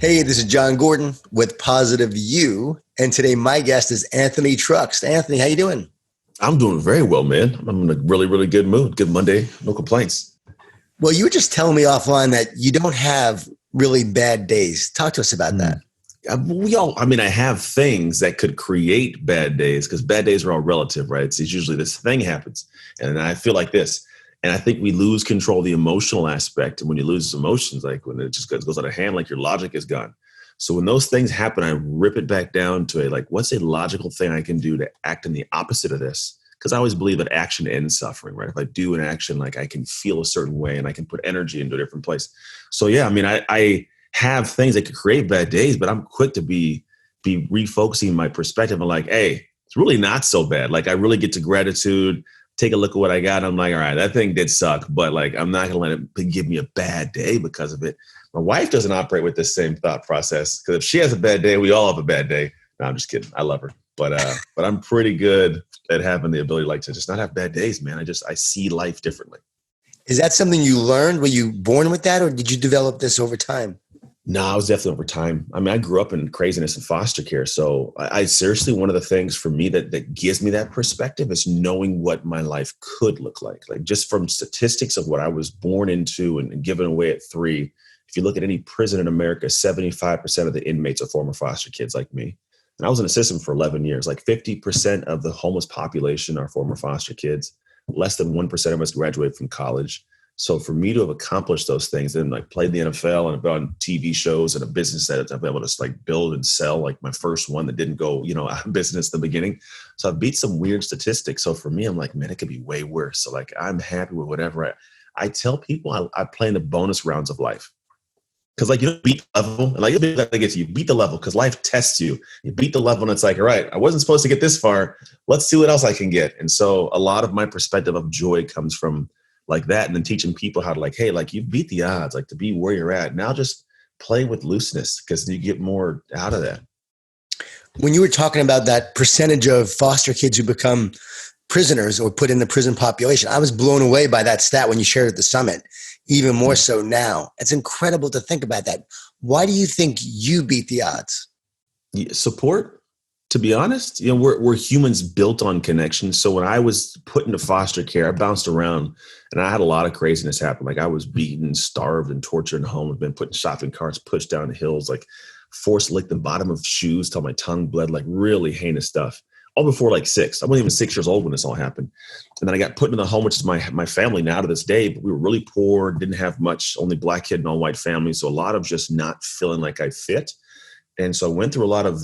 Hey, this is Jon Gordon with Positive You, and today my guest is AnthonyTrucks. Anthony, how you doing? I'm doing very well, man. I'm in a really, really good mood. Good Monday, no complaints. Well, you were just telling me offline that you don't have really bad days. Talk to us about that. I have things that could create bad days because bad days are all relative, right? It's usually this thing happens. And I feel like this. And I think we lose control of the emotional aspect. And when you lose emotions, like when it just goes out of hand, like your logic is gone. So when those things happen, I rip it back down to what's a logical thing I can do to act in the opposite of this? Because I always believe that action ends suffering, right? If I do an action, like I can feel a certain way and I can put energy into a different place. So yeah, I have things that could create bad days, but I'm quick to be refocusing my perspective and like, hey, it's really not so bad. Like I really get to gratitude, take a look at what I got. I'm like, all right, that thing did suck, but like, I'm not going to let it give me a bad day because of it. My wife doesn't operate with this same thought process because if she has a bad day, we all have a bad day. No, I'm just kidding. I love her. But I'm pretty good at having the ability to just not have bad days, man. I see life differently. Is that something you learned? Were you born with that or did you develop this over time? No, I was definitely over time. I grew up in craziness and foster care. So I seriously, one of the things for me that gives me that perspective is knowing what my life could look like. Like just from statistics of what I was born into and given away at 3, if you look at any prison in America, 75% of the inmates are former foster kids like me. And I was in the system for 11 years. Like 50% of the homeless population are former foster kids. Less than 1% of us graduate from college. So for me to have accomplished those things and like played the NFL and been on TV shows and a business that I've been able to like build and sell, like my first one that didn't go, out of business in the beginning. So I beat some weird statistics. So for me, I'm like, man, it could be way worse. So like, I'm happy with whatever I tell people I play in the bonus rounds of life. Because like you don't beat the level, and like you beat the level because life tests you. You beat the level, and it's like, all right, I wasn't supposed to get this far. Let's see what else I can get. And so a lot of my perspective of joy comes from like that, and then teaching people how to like, hey, like you beat the odds, like to be where you're at. Now just play with looseness because you get more out of that. When you were talking about that percentage of foster kids who become prisoners or put in the prison population, I was blown away by that stat when you shared it at the summit. Even more so now. It's incredible to think about that. Why do you think you beat the odds? Support, to be honest, we're humans built on connection. So when I was put into foster care, I bounced around and I had a lot of craziness happen. Like I was beaten, starved, and tortured in home. I've been put in shopping carts, pushed down hills, like forced lick the bottom of shoes till my tongue bled, like really heinous stuff. All before like 6. I wasn't even 6 years old when this all happened. And then I got put into the home, which is my family now to this day, but we were really poor, didn't have much, only black kid and all white family. So a lot of just not feeling like I fit. And so I went through a lot of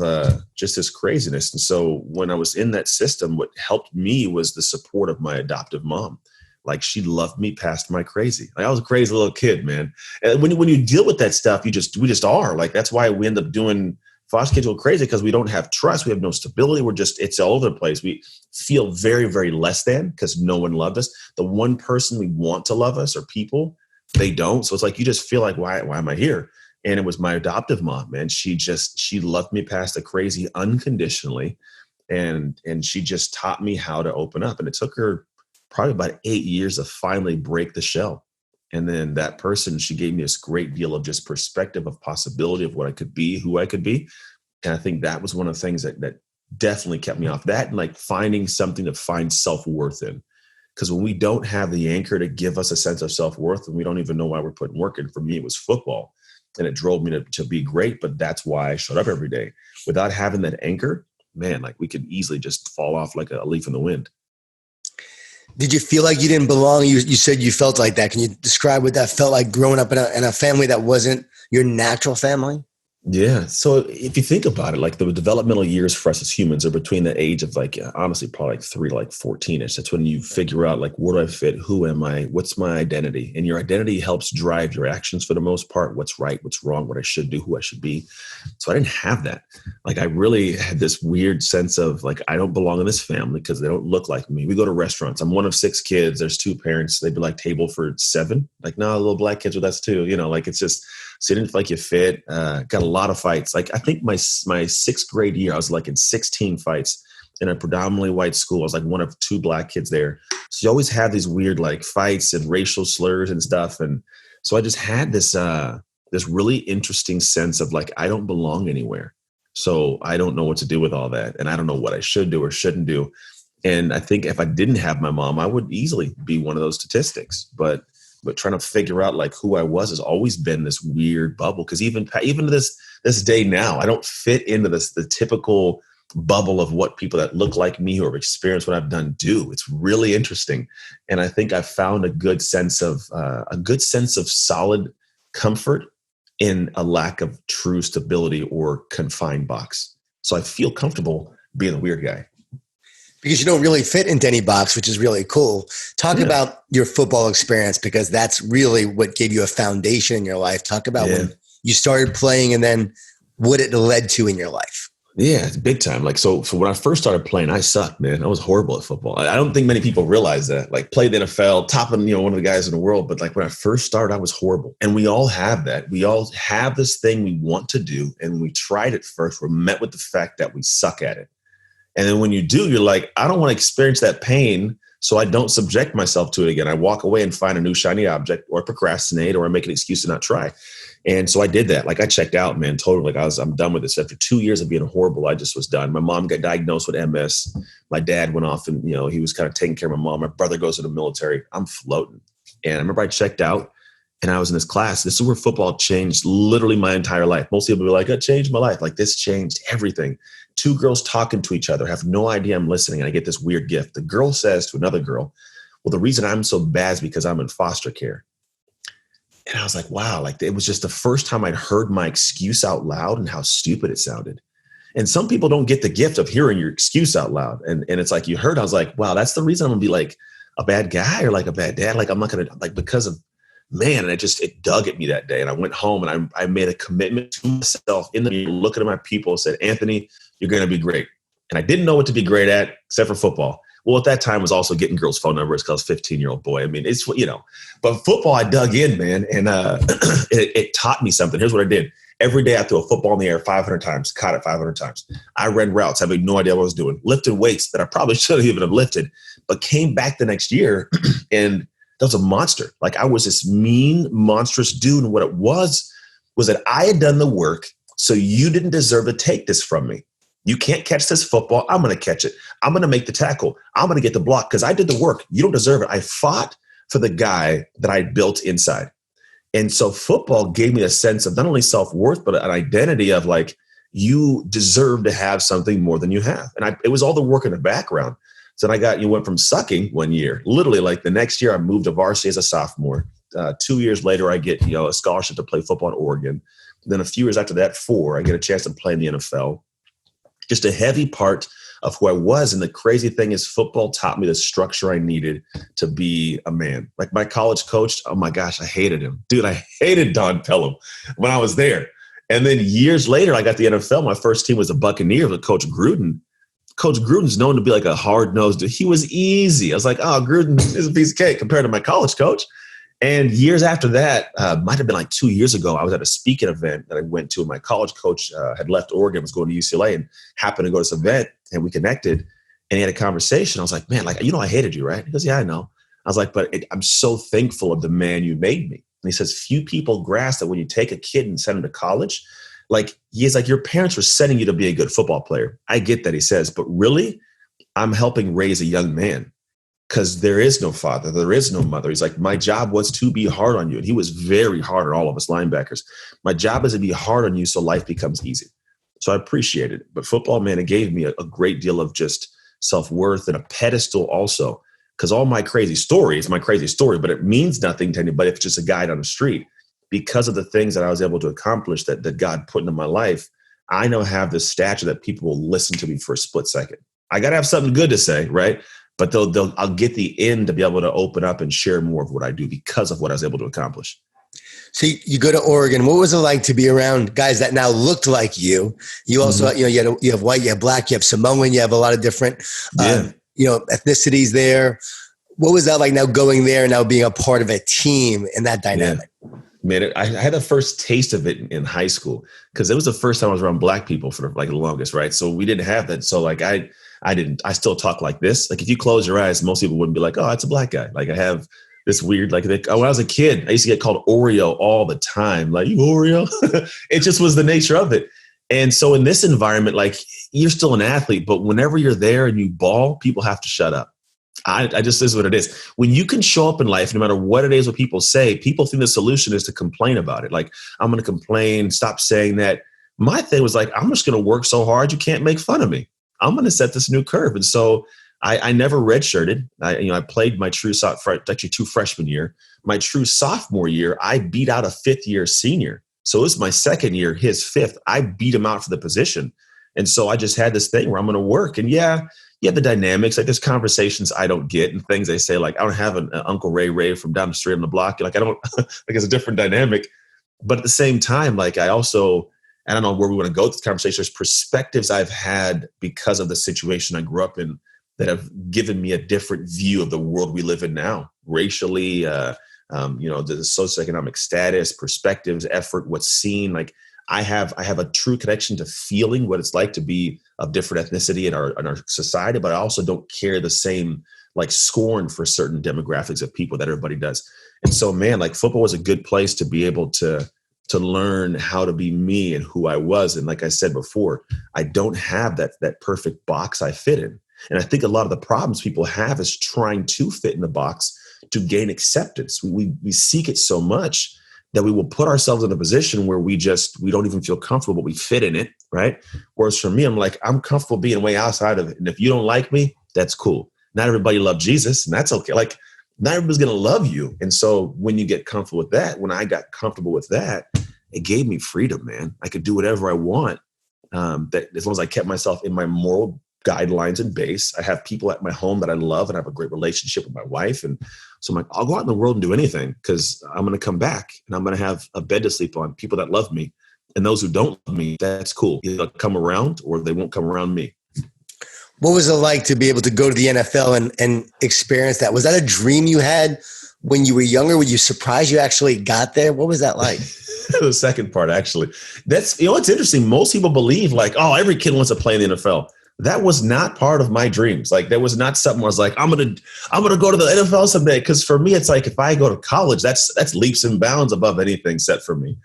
just this craziness. And so when I was in that system, what helped me was the support of my adoptive mom. Like she loved me past my crazy. Like I was a crazy little kid, man. And when you deal with that stuff, we just are. Like that's why we end up doing foster kids go crazy because we don't have trust. We have no stability. It's all over the place. We feel very, very less than because no one loved us. The one person we want to love us are people, they don't. So it's like, you just feel like, why am I here? And it was my adoptive mom, man. She loved me past the crazy unconditionally. And she just taught me how to open up. And it took her probably about 8 years to finally break the shell. And then that person, she gave me this great deal of just perspective of possibility of what I could be, who I could be. And I think that was one of the things that definitely kept me off that and like finding something to find self-worth in. Because when we don't have the anchor to give us a sense of self-worth and we don't even know why we're putting work in, for me, it was football. And it drove me to be great. But that's why I showed up every day. Without having that anchor, man, like we could easily just fall off like a leaf in the wind. Did you feel like you didn't belong? You said you felt like that. Can you describe what that felt like growing up in a family that wasn't your natural family? Yeah. So if you think about it, like the developmental years for us as humans are between the age of like, honestly, probably like 3 to like 14-ish. That's when you figure out like, where do I fit? Who am I? What's my identity? And your identity helps drive your actions for the most part. What's right? What's wrong? What I should do? Who I should be. So I didn't have that. Like I really had this weird sense of like, I don't belong in this family because they don't look like me. We go to restaurants. I'm one of 6 kids. There's 2 parents. They'd be like table for 7. Like, no, little black kids with us too. Like it's just, so you didn't feel like you fit. Got a lot of fights. Like I think my 6th grade year, I was like in 16 fights in a predominantly white school. I was like one of 2 black kids there. So you always have these weird like fights and racial slurs and stuff. And so I just had this this really interesting sense of like, I don't belong anywhere. So I don't know what to do with all that. And I don't know what I should do or shouldn't do. And I think if I didn't have my mom, I would easily be one of those statistics. But trying to figure out like who I was has always been this weird bubble. Because even to this day now, I don't fit into the typical bubble of what people that look like me or have experienced what I've done do. It's really interesting. And I think I've found a good sense of solid comfort in a lack of true stability or confined box. So I feel comfortable being a weird guy. Because you don't really fit into any box, which is really cool. Talk about your football experience, because that's really what gave you a foundation in your life. Talk about when you started playing and then what it led to in your life. Yeah, it's big time. Like, so when I first started playing, I sucked, man. I was horrible at football. I don't think many people realize that. Like, played the NFL, topping, one of the guys in the world. But like when I first started, I was horrible. And we all have that. We all have this thing we want to do. And when we tried it first, we're met with the fact that we suck at it. And then when you do, you're like, I don't want to experience that pain, so I don't subject myself to it again. I walk away and find a new shiny object, or procrastinate, or I make an excuse to not try. And so I did that. Like, I checked out, man, totally. Like, I'm done with this. After 2 years of being horrible, I just was done. My mom got diagnosed with MS. My dad went off and, he was kind of taking care of my mom. My brother goes to the military. I'm floating. And I remember I checked out and I was in this class. This is where football changed literally my entire life. Most people be like, it changed my life. Like, this changed everything. Two girls talking to each other, have no idea I'm listening. And I get this weird gift. The girl says to another girl, well, the reason I'm so bad is because I'm in foster care. And I was like, wow, like it was just the first time I'd heard my excuse out loud and how stupid it sounded. And some people don't get the gift of hearing your excuse out loud. And it's like, you heard, I was like, wow, that's the reason I'm gonna be like a bad guy or like a bad dad. Like, I'm not gonna, like, because of, man, and it dug at me that day. And I went home and I made a commitment to myself in the mirror, looking at my people and said, Anthony, you're going to be great. And I didn't know what to be great at except for football. Well, at that time was also getting girls' phone numbers because I was a 15-year-old boy. I mean, it's, but football, I dug in, man. And it taught me something. Here's what I did. Every day I threw a football in the air 500 times, caught it 500 times. I ran routes, having no idea what I was doing, lifted weights that I probably shouldn't even have lifted, but came back the next year and that was a monster. Like, I was this mean, monstrous dude. And what it was that I had done the work, so you didn't deserve to take this from me. You can't catch this football. I'm going to catch it. I'm going to make the tackle. I'm going to get the block because I did the work. You don't deserve it. I fought for the guy that I built inside. And so football gave me a sense of not only self-worth, but an identity of like, you deserve to have something more than you have. And it was all the work in the background. So then you went from sucking one year, literally like the next year I moved to varsity as a sophomore. 2 years later, I get a scholarship to play football in Oregon. Then a few years after that, I get a chance to play in the NFL. Just a heavy part of who I was. And the crazy thing is football taught me the structure I needed to be a man. Like my college coach, oh my gosh, I hated him. Dude, I hated Don Pelham when I was there. And then years later, I got the NFL. My first team was the Buccaneers with Coach Gruden. Coach Gruden's known to be like a hard-nosed dude. He was easy. I was like, oh, Gruden is a piece of cake compared to my college coach. And years after that, might have been like 2 years ago, I was at a speaking event that I went to. My college coach had left Oregon, was going to UCLA, and happened to go to this event, and we connected, and he had a conversation. I was like, man, like, I hated you, right? He goes, yeah, I know. I was like, but I'm so thankful of the man you made me. And he says, few people grasp that when you take a kid and send him to college, like, he's like, your parents were sending you to be a good football player. I get that, he says, but really, I'm helping raise a young man because there is no father. There is no mother. He's like, my job was to be hard on you. And he was very hard on all of us linebackers. My job is to be hard on you so life becomes easy. So I appreciate it. But football, man, it gave me a great deal of just self-worth and a pedestal also, because all my crazy story is my crazy story, but it means nothing to anybody if it's just a guy down the street. Because of the things that I was able to accomplish that God put into my life, I now have this stature that people will listen to me for a split second. I got to have something good to say, right? But I'll get the end to be able to open up and share more of what I do because of what I was able to accomplish. So you go to Oregon. What was it like to be around guys that now looked like you? You also, you have white, you have black, you have Samoan, you have a lot of different, ethnicities there. What was that like now going there and now being a part of a team in that dynamic? Yeah. Man, I had the first taste of it in high school because it was the first time I was around black people for like the longest, right? So we didn't have that. So like I still talk like this. Like if you close your eyes, most people wouldn't be like, oh, it's a black guy. Like I have this weird, like, when I was a kid, I used to get called Oreo all the time. Like, you Oreo? It just was the nature of it. And so in this environment, like, you're still an athlete, but whenever you're there and you ball, people have to shut up. I just, this is what it is. When you can show up in life, no matter what it is, what people say, people think the solution is to complain about it. Like, I'm going to complain, stop saying that. My thing was like, I'm just going to work so hard, you can't make fun of me. I'm going to set this new curve. And so I never redshirted. I played my true actually true freshman year. My true sophomore year, I beat out a fifth year senior. So it was my second year, his fifth. I beat him out for the position. And so I just had this thing where I'm going to work. And yeah, the dynamics, like there's conversations I don't get and things they say, like, I don't have an Uncle Ray from down the street on the block. Like, I don't, like, it's a different dynamic. But at the same time, like, I also, I don't know where we want to go with this conversation. There's perspectives I've had because of the situation I grew up in that have given me a different view of the world we live in now, racially, the socioeconomic status, perspectives, effort, what's seen. Like, I have a true connection to feeling what it's like to be of different ethnicity in our society, but I also don't carry the same, like, scorn for certain demographics of people that everybody does. And so, man, like, football was a good place to be able to learn how to be me and who I was. And like I said before, I don't have that perfect box I fit in. And I think a lot of the problems people have is trying to fit in the box to gain acceptance. We seek it so much that we will put ourselves in a position where we don't even feel comfortable, but we fit in it, right? Whereas for me, I'm like, I'm comfortable being way outside of it. And if you don't like me, that's cool. Not everybody loves Jesus, and that's okay. Like, not everybody's going to love you. And so when you get comfortable with that, when I got comfortable with that, it gave me freedom, man. I could do whatever I want. That as long as I kept myself in my moral guidelines and base. I have people at my home that I love and I have a great relationship with my wife. And so I'm like, I'll go out in the world and do anything because I'm going to come back and I'm going to have a bed to sleep on, people that love me. And those who don't love me, that's cool. Either they'll come around or they won't come around me. What was it like to be able to go to the NFL and experience that? Was that a dream you had when you were younger? Were you surprised you actually got there? What was that like? The second part, actually. That's, it's interesting. Most people believe like, oh, every kid wants to play in the NFL. That was not part of my dreams. Like, that was not something where I was like, I'm gonna go to the NFL someday. Because for me, it's like, if I go to college, that's leaps and bounds above anything set for me.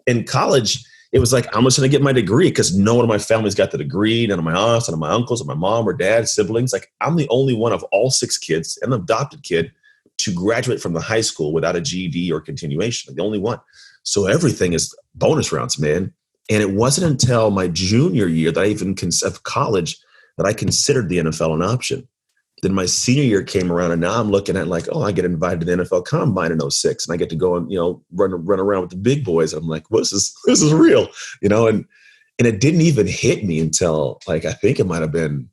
In college, it was like, I'm just going to get my degree because no one of my family's got the degree. None of my aunts, none of my uncles, or my mom or dad, siblings. Like, I'm the only one of all 6 kids, an adopted kid, to graduate from the high school without a GED or continuation. Like, the only one. So everything is bonus rounds, man. And it wasn't until my junior year that I even of college that I considered the NFL an option. Then my senior year came around, and now I'm looking at like, oh, I get invited to the NFL Combine in 2006, and I get to go and run around with the big boys. And I'm like, well, this is real, and it didn't even hit me until like I think it might have been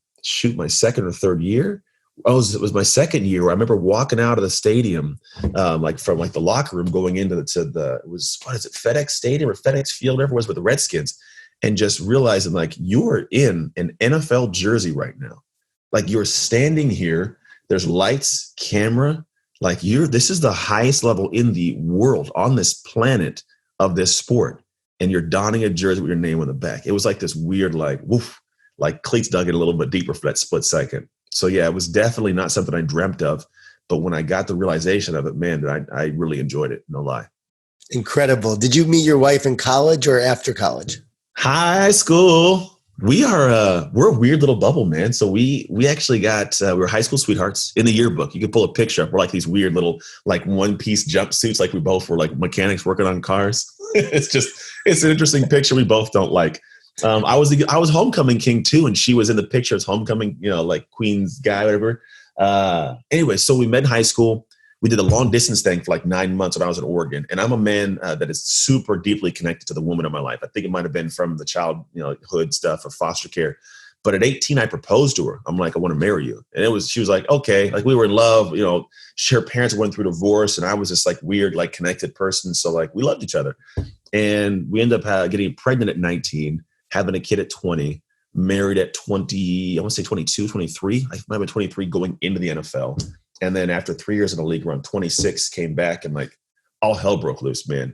my second or third year. It was my second year where I remember walking out of the stadium, like from like the locker room going into FedEx Stadium or FedEx Field, whatever it was, with the Redskins, and just realizing like you're in an NFL jersey right now. Like, you're standing here, there's lights, camera, like this is the highest level in the world on this planet of this sport. And you're donning a jersey with your name on the back. It was like this weird, like, woof, like cleats dug in a little bit deeper for that split second. So yeah, it was definitely not something I dreamt of. But when I got the realization of it, man, I really enjoyed it. No lie. Incredible. Did you meet your wife in college or after college? High school. We're a weird little bubble, man. So we actually got, we were high school sweethearts in the yearbook. You can pull a picture up. We're like these weird little, like one-piece jumpsuits. Like we both were like mechanics working on cars. It's an interesting picture we both don't like. I was homecoming king too. And she was in the picture as homecoming, like Queen's guy, whatever. Anyway, so we met in high school. We did a long distance thing for like 9 months when I was in Oregon. And I'm a man that is super deeply connected to the woman of my life. I think it might've been from the childhood stuff or foster care. But at 18, I proposed to her. I'm like, I want to marry you. And she was like, okay. Like, we were in love, her parents went through divorce and I was this like weird, like connected person. So like we loved each other. And we ended up getting pregnant at 19, having a kid at 20, married at 20, I want to say 22, 23. I might have been 23 going into the NFL. And then after 3 years in the league, around 26, came back and like all hell broke loose, man.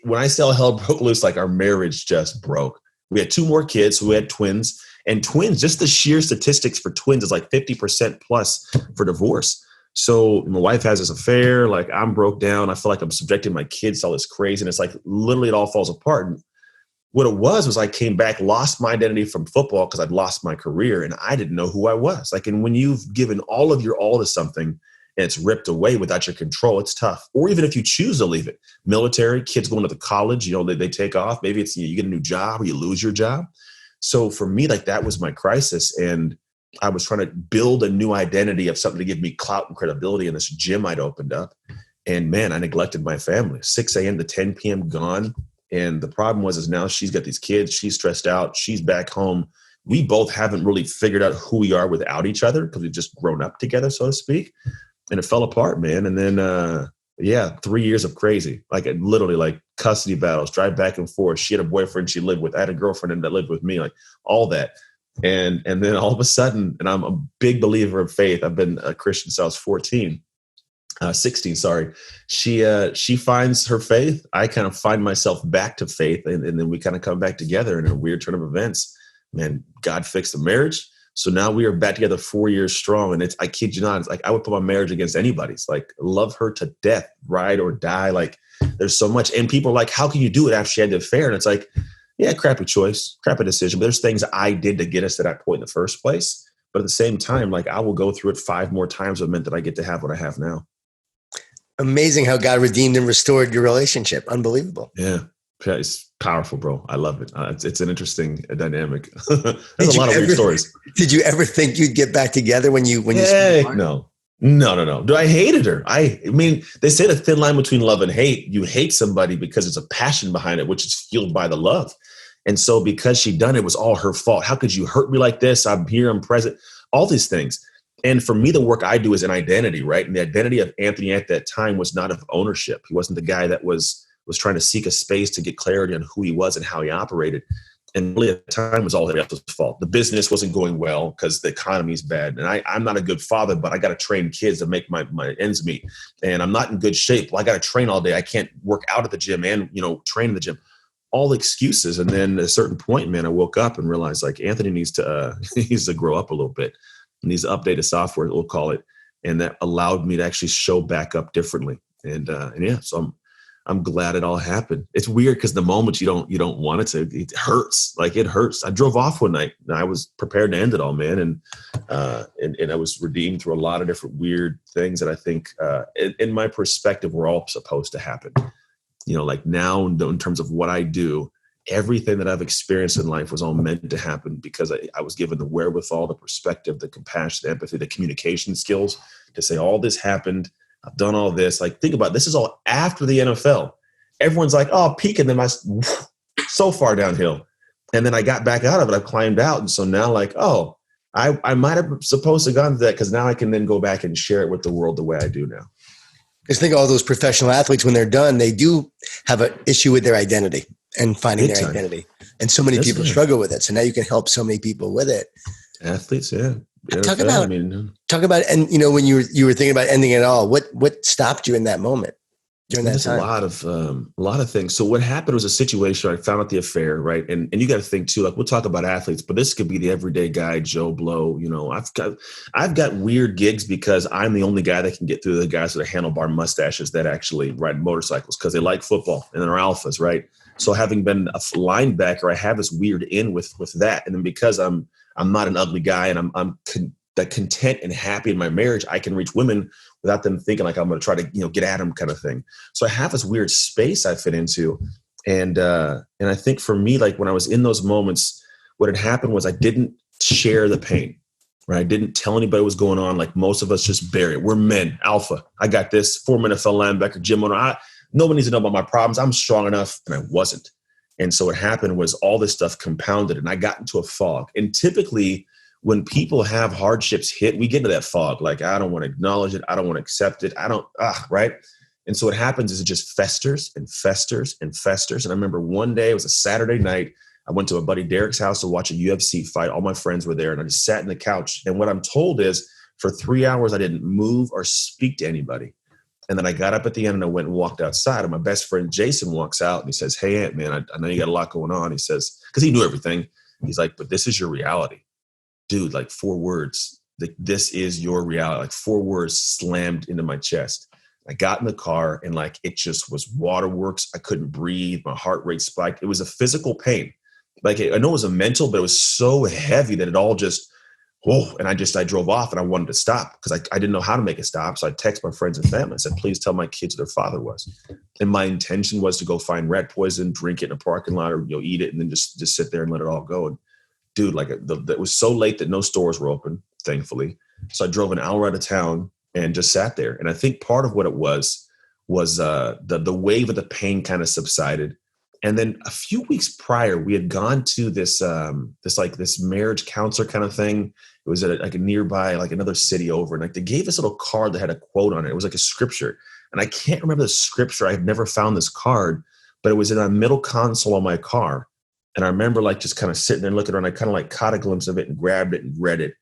When I say all hell broke loose, like our marriage just broke. We had 2 more kids. So we had twins. And twins, just the sheer statistics for twins is like 50% plus for divorce. So my wife has this affair, like I'm broke down. I feel like I'm subjecting my kids to all this crazy. And it's like literally it all falls apart. And what it was I came back, lost my identity from football because I'd lost my career and I didn't know who I was. Like, and when you've given all of your all to something and it's ripped away without your control, it's tough. Or even if you choose to leave it, military, kids going to the college, they take off. Maybe it's, you get a new job or you lose your job. So for me, like that was my crisis. And I was trying to build a new identity of something to give me clout and credibility in this gym I'd opened up. And man, I neglected my family. 6 a.m. to 10 p.m. gone. And the problem is now she's got these kids. She's stressed out. She's back home. We both haven't really figured out who we are without each other because we've just grown up together, so to speak. And it fell apart, man. And then, 3 years of crazy, like literally like custody battles, drive back and forth. She had a boyfriend she lived with. I had a girlfriend that lived with me, like all that. And then all of a sudden, and I'm a big believer of faith. I've been a Christian since I was 16, sorry. She finds her faith. I kind of find myself back to faith. And then we kind of come back together in a weird turn of events. Man, God fixed the marriage. So now we are back together 4 years strong. And I kid you not, it's like I would put my marriage against anybody's. Like, love her to death, ride or die. Like, there's so much. And people are like, how can you do it after she had the affair? And it's like, yeah, crappy choice, crappy decision. But there's things I did to get us to that point in the first place. But at the same time, like I will go through it 5 more times it meant that I get to have what I have now. Amazing how God redeemed and restored your relationship. Unbelievable. Yeah. It's powerful, bro. I love it. It's an interesting dynamic. There's a lot of weird stories. Did you ever think you'd get back together when you No. Do I hated her? I mean, they say the thin line between love and hate. You hate somebody because there's a passion behind it, which is fueled by the love. And so because she done it was all her fault. How could you hurt me like this? I'm here, I'm present, all these things. And for me, the work I do is an identity, right? And the identity of Anthony at that time was not of ownership. He wasn't the guy that was trying to seek a space to get clarity on who he was and how he operated. And really at the time it was all his fault. The business wasn't going well because the economy's bad. And I'm not a good father, but I got to train kids to make my ends meet. And I'm not in good shape. Well, I got to train all day. I can't work out at the gym and, train in the gym. All the excuses. And then at a certain point, man, I woke up and realized like Anthony needs to grow up a little bit. He needs to update his software, we'll call it. And that allowed me to actually show back up differently. And so I'm glad it all happened. It's weird because the moment you don't want it to, it hurts. Like it hurts. I drove off one night and I was prepared to end it all, man. And I was redeemed through a lot of different weird things that I think, in my perspective, were all supposed to happen. Like now in terms of what I do, everything that I've experienced in life was all meant to happen because I was given the wherewithal, the perspective, the compassion, the empathy, the communication skills to say all this happened. I've done all this. Like, think about it. This is all after the NFL. Everyone's like, oh, peaking them. So far downhill. And then I got back out of it. I climbed out. And so now like, oh, I might have supposed to have gone to that because now I can then go back and share it with the world the way I do now. Because think of all those professional athletes, when they're done, they do have an issue with their identity and finding their identity. And so many people struggle with it. So now you can help so many people with it. Athletes, yeah. Talk about, and when you were thinking about ending it all, what stopped you in that moment during that time? A lot of things. So what happened was a situation. I found out the affair, right? And you got to think too. Like we'll talk about athletes, but this could be the everyday guy, Joe Blow. I've got weird gigs because I'm the only guy that can get through the guys with handlebar mustaches that actually ride motorcycles because they like football and they're alphas, right? So having been a linebacker, I have this weird in with that, and then because I'm not an ugly guy and I'm content and happy in my marriage, I can reach women without them thinking like I'm going to try to, get at them kind of thing. So I have this weird space I fit into. And I think for me, like when I was in those moments, what had happened was I didn't share the pain, right? I didn't tell anybody what was going on. Like most of us just bury it. We're men, alpha. I got this, former NFL linebacker, gym owner. Nobody needs to know about my problems. I'm strong enough. And I wasn't. And so what happened was all this stuff compounded and I got into a fog. And typically when people have hardships hit, we get into that fog. Like, I don't want to acknowledge it. I don't want to accept it. Right? And so what happens is it just festers and festers and festers. And I remember one day, it was a Saturday night. I went to a buddy Derek's house to watch a UFC fight. All my friends were there and I just sat in the couch. And what I'm told is for 3 hours, I didn't move or speak to anybody. And then I got up at the end and I went and walked outside. And my best friend, Jason, walks out and he says, hey, Ant, man, I know you got a lot going on. He says, because he knew everything. He's like, but this is your reality. Dude, like 4 words. This is your reality. Like 4 words slammed into my chest. I got in the car and like, it just was waterworks. I couldn't breathe. My heart rate spiked. It was a physical pain. Like I know it was a mental, but it was so heavy that it all just, whoa. And I drove off and I wanted to stop because I didn't know how to make it stop. So I texted my friends and family. I said, please tell my kids who their father was. And my intention was to go find rat poison, drink it in a parking lot, or eat it, and then just sit there and let it all go. And dude, like it was so late that no stores were open, thankfully. So I drove an hour out of town and just sat there. And I think part of what it was the wave of the pain kind of subsided. And then a few weeks prior, we had gone to this marriage counselor kind of thing. It was at like a nearby, like another city over. And like they gave us a little card that had a quote on it. It was like a scripture. And I can't remember the scripture. I had never found this card, but it was in a middle console on my car. And I remember like just kind of sitting there and looking around. I kind of like caught a glimpse of it and grabbed it and read it.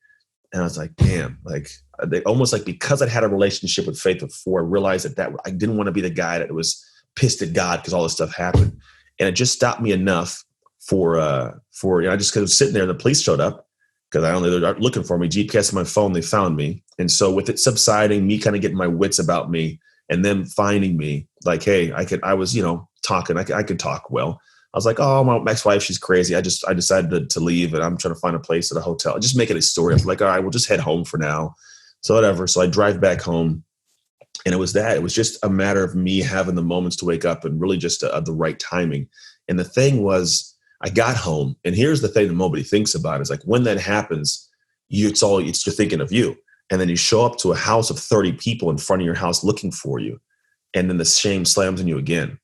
And I was like, damn, like they almost like because I'd had a relationship with faith before, I realized that I didn't want to be the guy that was pissed at God because all this stuff happened. And it just stopped me enough for I just was sitting there and the police showed up because they're looking for me, GPS on my phone, they found me. And so with it subsiding, me kind of getting my wits about me and them finding me like, hey, I was talking, I could talk well. I was like, oh, my ex-wife, she's crazy. I decided to leave and I'm trying to find a place at a hotel. Just make it a story. I was like, all right, we'll just head home for now. So whatever. So I drive back home and it was just a matter of me having the moments to wake up and really just the right timing. And the thing was, I got home and here's the thing that nobody thinks about is like when that happens, you're thinking of you. And then you show up to a house of 30 people in front of your house looking for you. And then the shame slams on you again.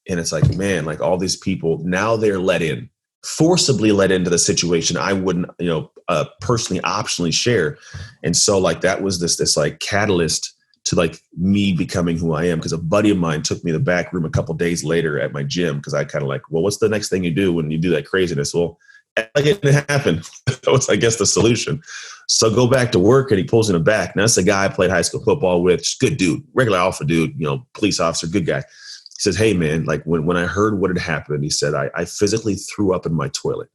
And it's like, man, like all these people, now they're forcibly let into the situation I wouldn't, personally, optionally share. And so like that was this like catalyst to like me becoming who I am. Because a buddy of mine took me to the back room a couple of days later at my gym because I kind of like, well, what's the next thing you do when you do that craziness? Well, like it didn't happen. That was, I guess, the solution. So go back to work and he pulls in the back. Now, that's the guy I played high school football with. Just good dude, regular alpha dude, police officer, good guy. He says, hey, man, like when I heard what had happened, he said, I physically threw up in my toilet.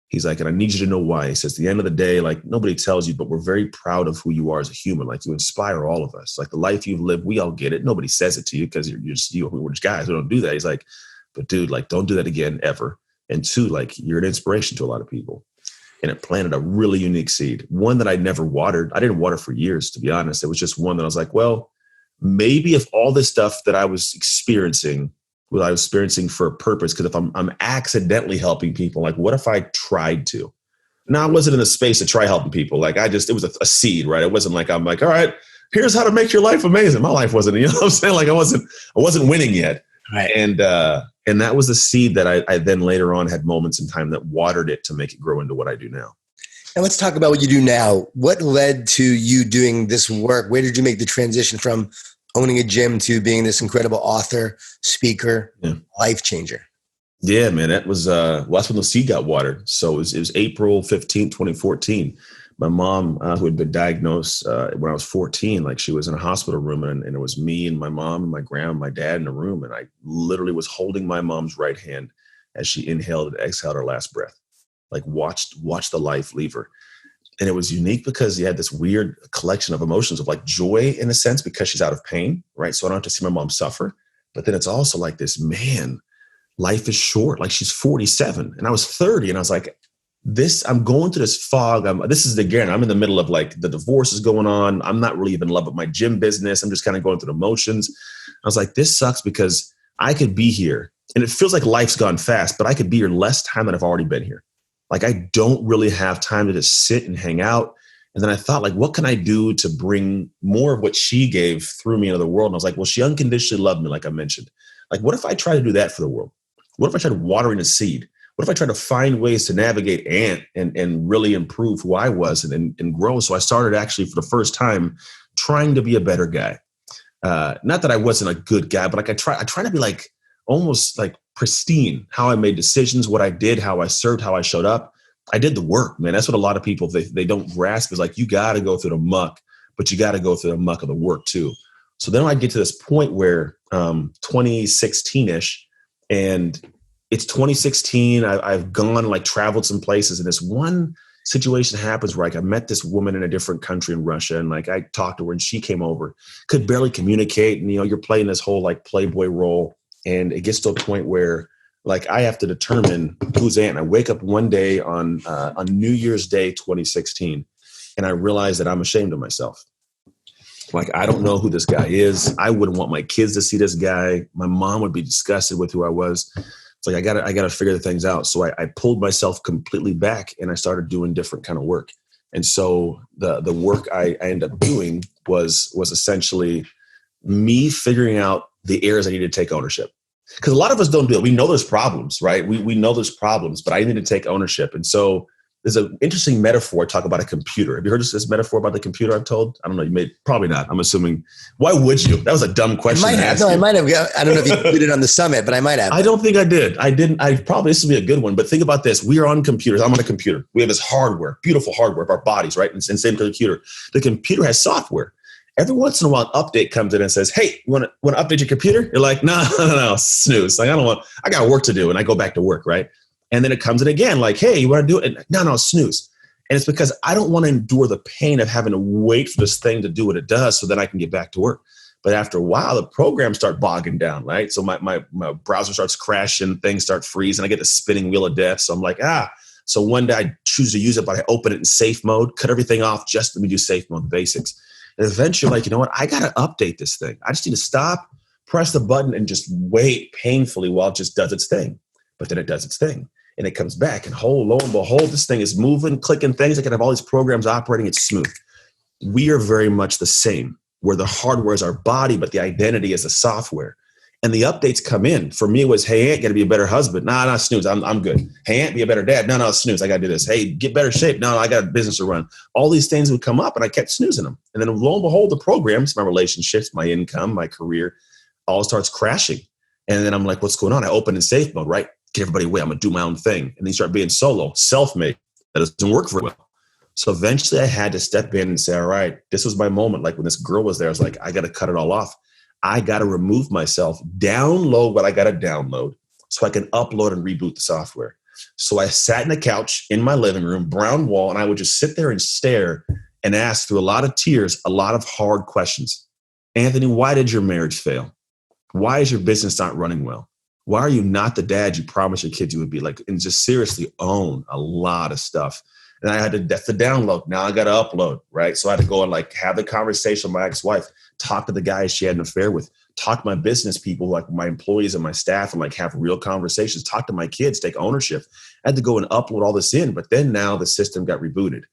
He's like, and I need you to know why. He says, at the end of the day, like nobody tells you, but we're very proud of who you are as a human. Like you inspire all of us. Like the life you've lived, we all get it. Nobody says it to you because we're just guys who don't do that. He's like, but dude, like don't do that again ever. And 2, like you're an inspiration to a lot of people. And it planted a really unique seed. One that I never watered. I didn't water for years, to be honest. It was just one that I was like, well, maybe if all this stuff that I was experiencing for a purpose, because if I'm accidentally helping people, like what if I tried to? Now I wasn't in the space to try helping people. Like it was a seed, right? It wasn't like, I'm like, all right, here's how to make your life amazing. My life wasn't, you know what I'm saying? Like I wasn't winning yet. Right. And that was the seed that I then later on had moments in time that watered it to make it grow into what I do now. And let's talk about what you do now. What led to you doing this work? Where did you make the transition from owning a gym to being this incredible author, speaker, life changer? Yeah, man, that was, that's when the seed got watered. So it was April 15th, 2014. My mom, who had been diagnosed when I was 14, like she was in a hospital room and it was me and my mom and my grandma, my dad in the room. And I literally was holding my mom's right hand as she inhaled and exhaled her last breath, like watched the life leave her. And it was unique because you had this weird collection of emotions of like joy in a sense because she's out of pain, right? So I don't have to see my mom suffer. But then it's also like this, man, life is short. Like she's 47 and I was 30 and I was like, I'm going through this fog. I'm in the middle of like the divorce is going on. I'm not really even in love with my gym business. I'm just kind of going through the motions. I was like, this sucks because I could be here and it feels like life's gone fast, but I could be here less time than I've already been here. Like I don't really have time to just sit and hang out. And then I thought like, what can I do to bring more of what she gave through me into the world? And I was like, well, she unconditionally loved me, like I mentioned. Like, what if I try to do that for the world? What if I try to watering a seed? What if I try to find ways to navigate and really improve who I was and grow? So I started actually for the first time trying to be a better guy. Not that I wasn't a good guy, but like I try to be like almost like pristine, how I made decisions, what I did, how I served, how I showed up. I did the work, man. That's what a lot of people, they don't grasp is like, you got to go through the muck, but you got to go through the muck of the work too. So then I get to this point where 2016-ish, and it's 2016. I've gone like traveled some places, and this one situation happens where like I met this woman in a different country in Russia, and like I talked to her and she came over, could barely communicate. And, you're playing this whole like playboy role. And it gets to a point where like I have to determine who's Aunt. I wake up one day on New Year's Day, 2016, and I realize that I'm ashamed of myself. Like, I don't know who this guy is. I wouldn't want my kids to see this guy. My mom would be disgusted with who I was. It's like, I gotta figure the things out. So I pulled myself completely back and I started doing different kind of work. And so the work I ended up doing was essentially me figuring out the areas I needed to take ownership. Because a lot of us don't do it. We know there's problems, right? We know there's problems, but I need to take ownership. And so there's an interesting metaphor. Talk about a computer. Have you heard this metaphor about the computer I've told? I don't know. You may probably not. I'm assuming. Why would you? That was a dumb question. I might have. I don't know if you did it on the summit, but I might have. I don't think I did. I didn't. This would be a good one. But think about this. We are on computers. I'm on a computer. We have this hardware, beautiful hardware of our bodies, right? And same computer. The computer has software. Every once in a while, an update comes in and says, "Hey, you want to update your computer?" You're like, no, snooze. Like, I got work to do. And I go back to work, right? And then it comes in again, like, "Hey, you want to do it?" And no, snooze. And it's because I don't want to endure the pain of having to wait for this thing to do what it does so that I can get back to work. But after a while, the programs start bogging down, right? So my browser starts crashing, things start freezing. I get the spinning wheel of death. So I'm like, So one day I choose to use it, but I open it in safe mode, cut everything off, just let me do safe mode basics. And eventually, like, you know what? I got to update this thing. I just need to stop, press the button, and just wait painfully while it just does its thing. But then it does its thing. And it comes back, and lo and behold, this thing is moving, clicking things. I can have all these programs operating. It's smooth. We are very much the same, where the hardware is our body, but the identity is the software. And the updates come in. For me, it was, "Hey, Aunt, got to be a better husband." Nah, snooze. I'm good. "Hey, Aunt, be a better dad." No, snooze. I got to do this. "Hey, get better shape." No, I got a business to run. All these things would come up, and I kept snoozing them. And then lo and behold, the programs, my relationships, my income, my career, all starts crashing. And then I'm like, what's going on? I open in safe mode, right? Get everybody away. I'm going to do my own thing. And then you start being solo, self-made. That doesn't work very well. So eventually I had to step in and say, all right, this was my moment. Like when this girl was there, I was like, I got to cut it all off. I got to remove myself, download what I got to download so I can upload and reboot the software. So I sat in the couch in my living room, brown wall, and I would just sit there and stare and ask through a lot of tears, a lot of hard questions. "Anthony, why did your marriage fail? Why is your business not running well? Why are you not the dad you promised your kids you would be?" Like, and just seriously own a lot of stuff. And I had to, that's the download. Now I got to upload, right? So I had to go and like have the conversation with my ex-wife, talk to the guys she had an affair with, talk to my business people, like my employees and my staff, and like have real conversations, talk to my kids, take ownership. I had to go and upload all this in, but then now the system got rebooted.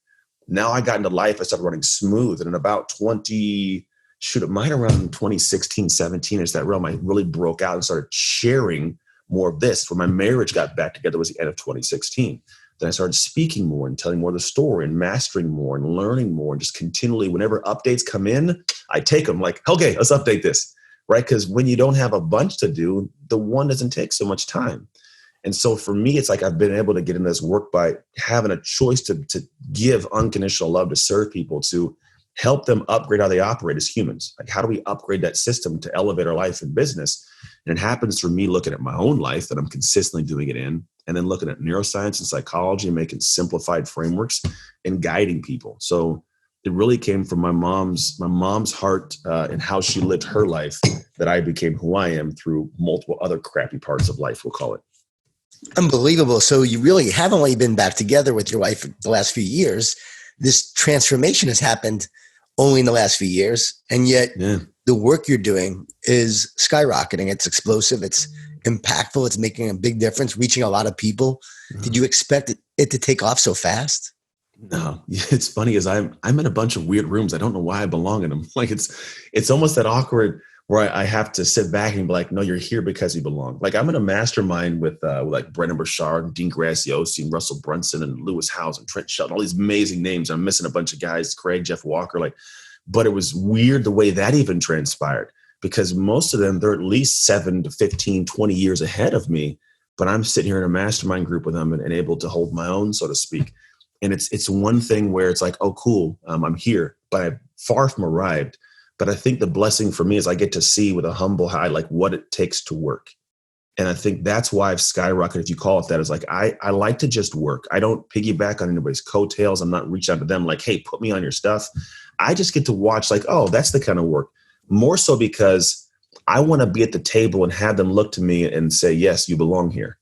Now I got into life. I started running smooth. And in about it might have around 2016, 17 is that realm. I really broke out and started sharing more of this. When my marriage got back together was the end of 2016. Then I started speaking more and telling more of the story and mastering more and learning more and just continually, whenever updates come in, I take them like, okay, let's update this, right? Because when you don't have a bunch to do, the one doesn't take so much time. And so for me, it's like I've been able to get into this work by having a choice to give unconditional love, to serve people, to help them upgrade how they operate as humans. Like, how do we upgrade that system to elevate our life and business? And it happens through me looking at my own life that I'm consistently doing it in, and then looking at neuroscience and psychology and making simplified frameworks and guiding people. So it really came from my mom's heart and how she lived her life that I became who I am through multiple other crappy parts of life, we'll call it. Unbelievable. So you really have only been back together with your wife the last few years. This transformation has happened only in the last few years. And yet the work you're doing is skyrocketing. It's explosive. It's impactful. It's making a big difference, reaching a lot of people. Did you expect it to take off so fast? No, it's funny is I'm in a bunch of weird rooms. I don't know why I belong in them. Like it's almost that awkward where I have to sit back and be like, no, you're here because you belong. Like I'm in a mastermind with like Brendan Burchard and Dean Graziosi and Russell Brunson and Lewis Howes and Trent Shelton, all these amazing names. I'm missing a bunch of guys, Craig, Jeff Walker, but it was weird the way that even transpired, because most of them, they're at least 7 to 15, 20 years ahead of me, but I'm sitting here in a mastermind group with them and able to hold my own, so to speak. And it's one thing where it's like, oh, cool, I'm here, but I'm far from arrived. But I think the blessing for me is I get to see with a humble eye, like what it takes to work. And I think that's why I've skyrocketed, if you call it that, is like, I like to just work. I don't piggyback on anybody's coattails. I'm not reaching out to them like, hey, put me on your stuff. I just get to watch like, oh, that's the kind of work. More so because I want to be at the table and have them look to me and say, yes, you belong here.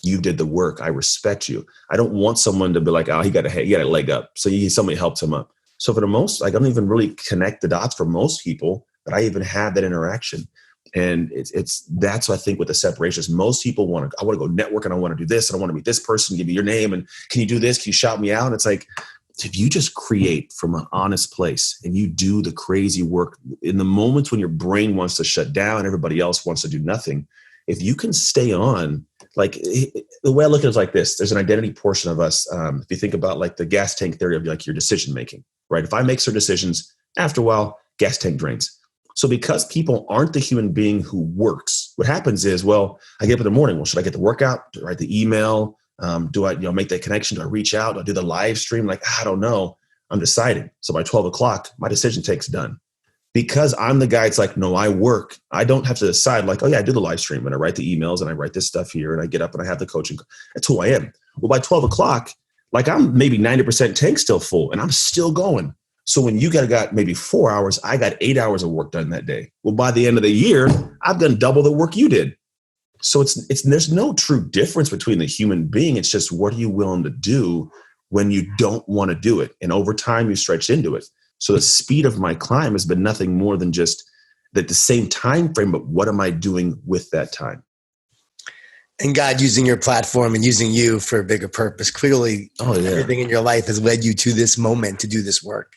You did the work. I respect you. I don't want someone to be like, oh, he got a leg up. So somebody helped him up. So for the most, like, I don't even really connect the dots for most people that I even have that interaction. And that's what I think with the separation is most people I want to go network and I want to do this and I want to meet this person, give me your name and can you do this? Can you shout me out? And it's like, if you just create from an honest place and you do the crazy work in the moments when your brain wants to shut down, everybody else wants to do nothing. If you can stay on, like the way I look at it is like this, there's an identity portion of us. If you think about like the gas tank theory of like your decision making, right? If I make certain decisions, after a while, gas tank drains. So because people aren't the human being who works, what happens is, well, I get up in the morning. Well, should I get the workout? Do I write the email? Do I make that connection? Do I reach out? Do I do the live stream? Like, I don't know. I'm deciding. So by 12 o'clock, my decision take's done. Because I'm the guy, it's like, no, I work. I don't have to decide like, oh yeah, I do the live stream and I write the emails and I write this stuff here and I get up and I have the coaching. That's who I am. Well, by 12 o'clock, like I'm maybe 90% tank still full and I'm still going. So when you got maybe 4 hours, I got 8 hours of work done that day. Well, by the end of the year, I've done double the work you did. So there's no true difference between the human being. It's just, what are you willing to do when you don't want to do it? And over time, you stretch into it. So the speed of my climb has been nothing more than just that the same time frame, but what am I doing with that time? And God using your platform and using you for a bigger purpose. Clearly, everything in your life has led you to this moment to do this work.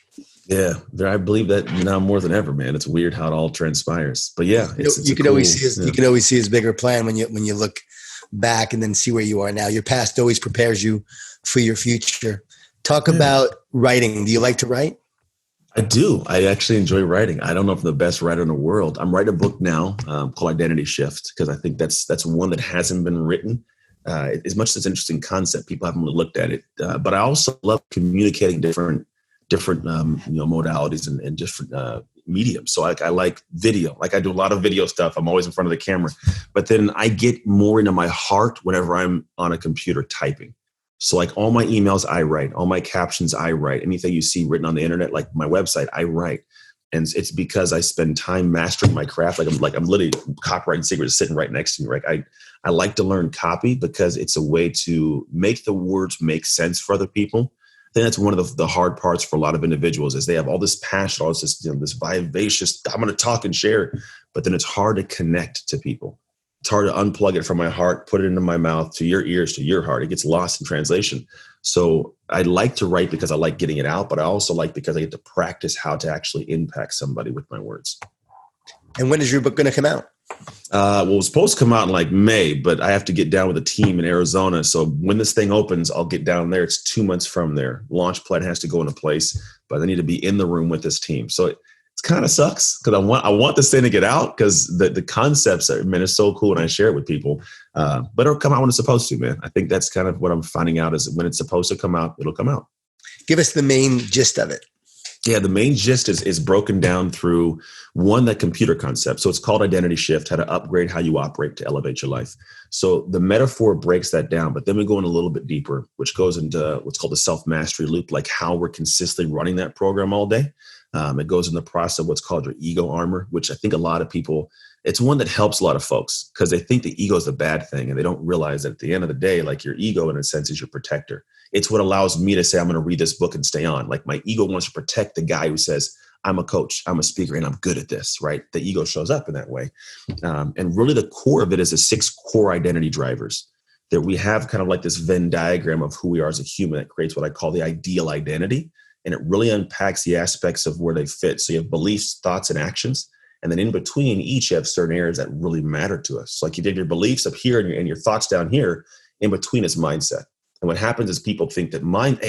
Yeah, I believe that now more than ever, man. It's weird how it all transpires. But yeah, you can always see his bigger plan when you look back and then see where you are now. Your past always prepares you for your future. Talk about writing. Do you like to write? I do. I actually enjoy writing. I don't know if I'm the best writer in the world. I'm writing a book now called Identity Shift because I think that's one that hasn't been written. As much as it's an interesting concept, people haven't really looked at it. But I also love communicating different modalities and different mediums. So I like video. Like I do a lot of video stuff. I'm always in front of the camera. But then I get more into my heart whenever I'm on a computer typing. So like all my emails, I write. All my captions, I write. Anything you see written on the internet, like my website, I write. And it's because I spend time mastering my craft. I'm literally copywriting secrets sitting right next to me. Right? I like to learn copy because it's a way to make the words make sense for other people. I think that's one of the hard parts for a lot of individuals is they have all this passion, all this, this vivacious, I'm going to talk and share, but then it's hard to connect to people. It's hard to unplug it from my heart, put it into my mouth, to your ears, to your heart. It gets lost in translation. So I like to write because I like getting it out, but I also like because I get to practice how to actually impact somebody with my words. And when is your book going to come out? Well, it was supposed to come out in like May, but I have to get down with a team in Arizona. So when this thing opens, I'll get down there. It's 2 months from there. Launch plan has to go into place, but I need to be in the room with this team. So it kind of sucks because I want this thing to get out because the concepts, man, is so cool and I share it with people. But it'll come out when it's supposed to, man. I think that's kind of what I'm finding out is when it's supposed to come out, it'll come out. Give us the main gist of it. Yeah, the main gist is broken down through that computer concept. So it's called Identity Shift, how to upgrade how you operate to elevate your life. So the metaphor breaks that down, but then we go in a little bit deeper, which goes into what's called the self-mastery loop, like how we're consistently running that program all day. It goes in the process of what's called your ego armor, which I think a lot of people, it's one that helps a lot of folks because they think the ego is the bad thing and they don't realize that at the end of the day, like your ego in a sense is your protector. It's what allows me to say, I'm going to read this book and stay on. Like my ego wants to protect the guy who says, I'm a coach, I'm a speaker, and I'm good at this, right? The ego shows up in that way. And really the core of it is the 6 core identity drivers that we have kind of like this Venn diagram of who we are as a human that creates what I call the ideal identity. And it really unpacks the aspects of where they fit. So you have beliefs, thoughts, and actions. And then in between each you have certain areas that really matter to us. So like you did your beliefs up here and your thoughts down here. In between is mindset. And what happens is people think that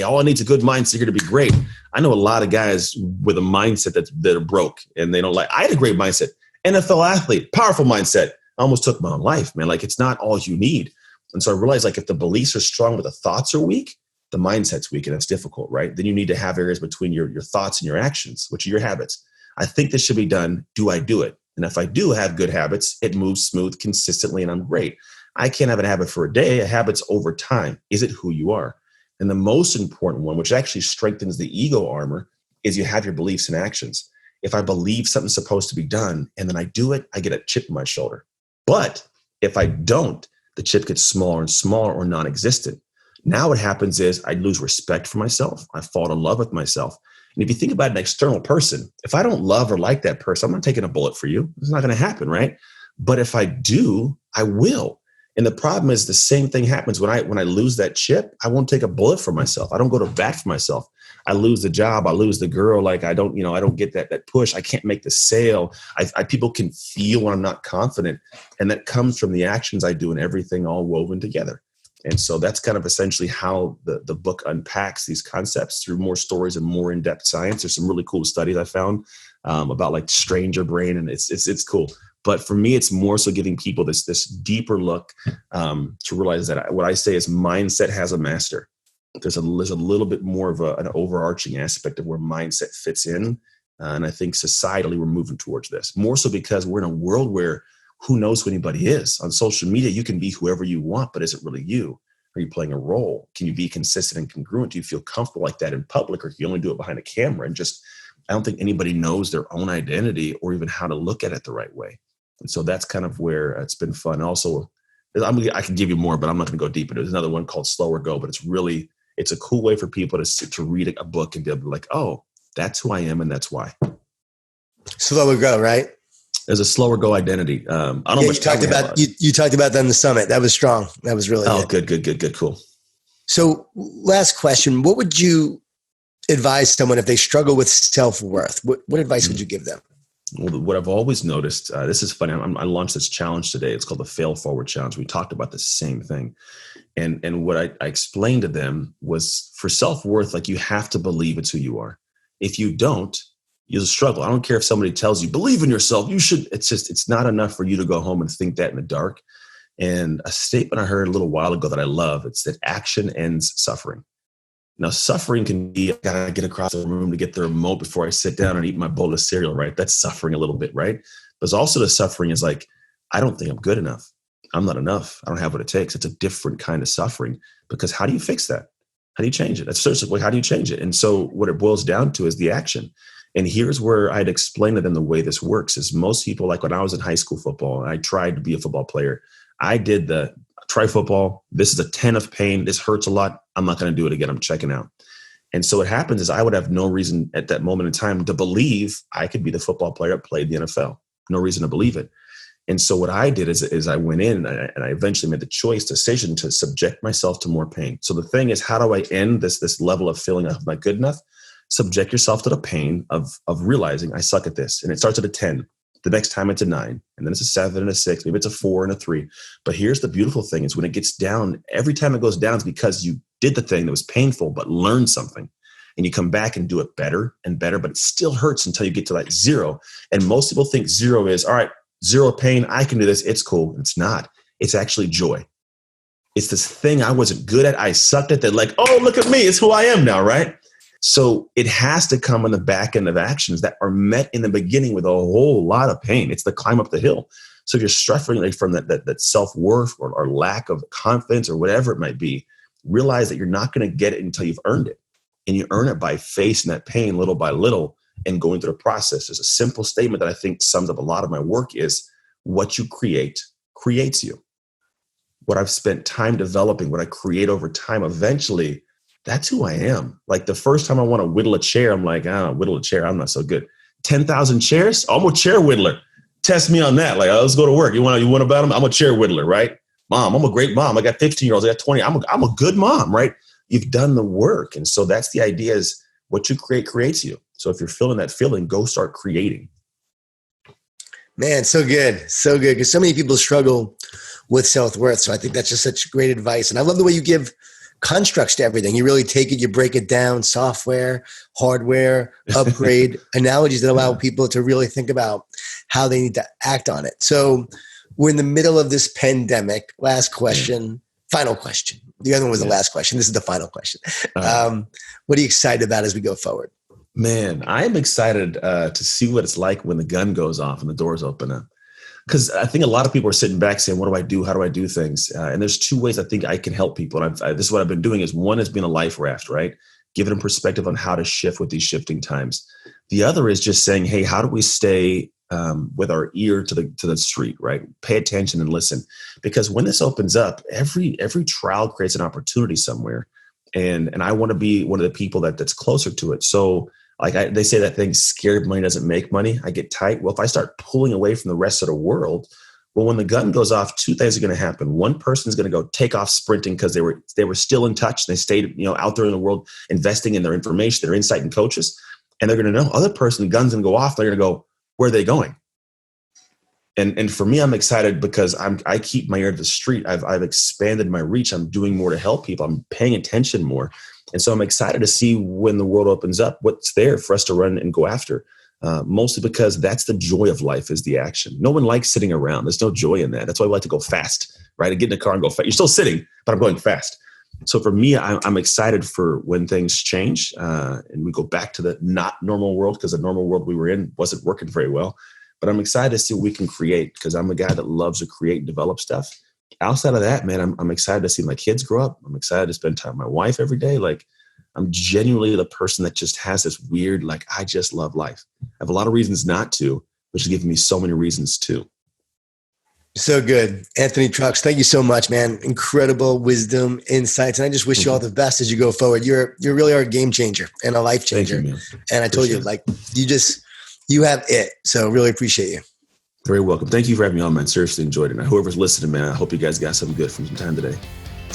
all I need is a good mindset here to be great. I know a lot of guys with a mindset that are broke and they don't like, I had a great mindset, NFL athlete, powerful mindset. I almost took my own life, man. Like it's not all you need. And so I realized like if the beliefs are strong but the thoughts are weak, the mindset's weak and that's difficult, right? Then you need to have areas between your thoughts and your actions, which are your habits. I think this should be done. Do I do it? And if I do have good habits, it moves smooth consistently and I'm great. I can't have a habit for a day. A habit's over time. Is it who you are? And the most important one, which actually strengthens the ego armor, is you have your beliefs and actions. If I believe something's supposed to be done and then I do it, I get a chip in my shoulder. But if I don't, the chip gets smaller and smaller or non-existent. Now what happens is I lose respect for myself. I fall in love with myself. And if you think about an external person, if I don't love or like that person, I'm not taking a bullet for you. It's not going to happen, right? But if I do, I will. And the problem is the same thing happens when I lose that chip. I won't take a bullet for myself. I don't go to bat for myself. I lose the job. I lose the girl. Like I don't get that push. I can't make the sale. People can feel when I'm not confident. And that comes from the actions I do and everything all woven together. And so that's kind of essentially how the book unpacks these concepts through more stories and more in-depth science. There's some really cool studies I found about like stranger brain, and it's cool. But for me, it's more so giving people this deeper look to realize that what I say is mindset has a master. There's a little bit more of an overarching aspect of where mindset fits in. And I think societally we're moving towards this more so because we're in a world where who knows who anybody is. On social media, you can be whoever you want, but is it really you? Are you playing a role? Can you be consistent and congruent? Do you feel comfortable like that in public, or can you only do it behind a camera? And I don't think anybody knows their own identity or even how to look at it the right way. And so that's kind of where it's been fun. Also, I can give you more, but I'm not going to go deep into it. There's another one called Slow or Go, but it's a cool way for people to read a book and be able to be like, oh, that's who I am and that's why. Slow or Go, right? There's a Slow or Go identity. I don't know. You talked about that in the summit. That was strong. That was really good, cool. So last question, what would you advise someone if they struggle with self-worth? What advice would you give them? Well, what I've always noticed, this is funny. I launched this challenge today. It's called the Fail Forward Challenge. We talked about the same thing. And what I explained to them was for self-worth, like you have to believe it's who you are. If you don't, you'll struggle. I don't care if somebody tells you, believe in yourself. You should. It's not enough for you to go home and think that in the dark. And a statement I heard a little while ago that I love, it's that action ends suffering. Now, suffering can be, I gotta get across the room to get the remote before I sit down and eat my bowl of cereal, right? That's suffering a little bit, right? But also the suffering is like, I don't think I'm good enough. I'm not enough. I don't have what it takes. It's a different kind of suffering, because how do you fix that? How do you change it? That's seriously, how do you change it? And so what it boils down to is the action. And here's where I'd explain to them the way this works is most people, like when I was in high school football, and I tried to be a football player, I did try football. This is a 10 of pain. This hurts a lot. I'm not going to do it again. I'm checking out. And so what happens is I would have no reason at that moment in time to believe I could be the football player that played the NFL. No reason to believe it. And so what I did is I went in and I eventually made the decision to subject myself to more pain. So the thing is, how do I end this level of feeling I'm not good enough? Subject yourself to the pain of realizing I suck at this. And it starts at a 10. The next time it's a 9, and then it's a 7 and a 6, maybe it's a 4 and a 3. But here's the beautiful thing is when it gets down, every time it goes down, it's because you did the thing that was painful, but learned something. And you come back and do it better and better, but it still hurts until you get to that 0. And most people think 0 is, all right, 0 pain, I can do this. It's cool. It's not. It's actually joy. It's this thing I wasn't good at. I sucked at that. Like, oh, look at me. It's who I am now, right? So it has to come on the back end of actions that are met in the beginning with a whole lot of pain. It's the climb up the hill. So if you're suffering from that self-worth or lack of confidence or whatever it might be, realize that you're not going to get it until you've earned it. And you earn it by facing that pain little by little and going through the process. There's a simple statement that I think sums up a lot of my work is what you create creates you. What I've spent time developing, what I create over time, eventually that's who I am. Like the first time I want to whittle a chair, I'm like, whittle a chair, I'm not so good. 10,000 chairs? I'm a chair whittler. Test me on that. Like, let's go to work. You want about them? I'm a chair whittler, right? Mom, I'm a great mom. I got 15-year-olds. I got 20. I'm a good mom, right? You've done the work. And so that's the idea is what you create creates you. So if you're feeling that feeling, go start creating. Man, so good. So good. Because so many people struggle with self-worth. So I think that's just such great advice. And I love the way you give constructs to everything. You really take it, you break it down, software, hardware, upgrade, analogies that allow people to really think about how they need to act on it. So we're in the middle of this pandemic. Last question, final question. The other one was the last question. This is the final question. What are you excited about as we go forward? Man, I am excited to see what it's like when the gun goes off and the doors open up. Because I think a lot of people are sitting back saying, what do I do? How do I do things? And there's two ways I think I can help people. And this is what I've been doing is one has been a life raft, right? Giving them perspective on how to shift with these shifting times. The other is just saying, hey, how do we stay with our ear to the street, right? Pay attention and listen. Because when this opens up, every trial creates an opportunity somewhere. And I want to be one of the people that's closer to it. So they say that thing, scared money doesn't make money. I get tight. Well, if I start pulling away from the rest of the world, well, when the gun goes off, two things are going to happen. One person's going to go take off sprinting because they were still in touch. They stayed, out there in the world, investing in their information, their insight and coaches. And they're going to know. Other person, the gun's going to go off. They're going to go, where are they going? And for me, I'm excited because I keep my ear to the street. I've expanded my reach. I'm doing more to help people. I'm paying attention more. And so I'm excited to see when the world opens up, what's there for us to run and go after. Mostly because that's the joy of life is the action. No one likes sitting around. There's no joy in that. That's why we like to go fast, right? I get in the car and go fast. You're still sitting, but I'm going fast. So for me, I'm excited for when things change and we go back to the not normal world because the normal world we were in wasn't working very well. But I'm excited to see what we can create because I'm a guy that loves to create and develop stuff. Outside of that, man, I'm excited to see my kids grow up. I'm excited to spend time with my wife every day. I'm genuinely the person that just has this weird, I just love life. I have a lot of reasons not to, which is giving me so many reasons to. So good. AnthonyTrucks, thank you so much, man. Incredible wisdom, insights. And I just wish you all the best as you go forward. You really are a game changer and a life changer. Thank you, man. And I told you, you have it. So really appreciate you. Very welcome. Thank you for having me on, man. Seriously enjoyed it. And whoever's listening, man, I hope you guys got something good from some time today.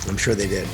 I'm sure they did.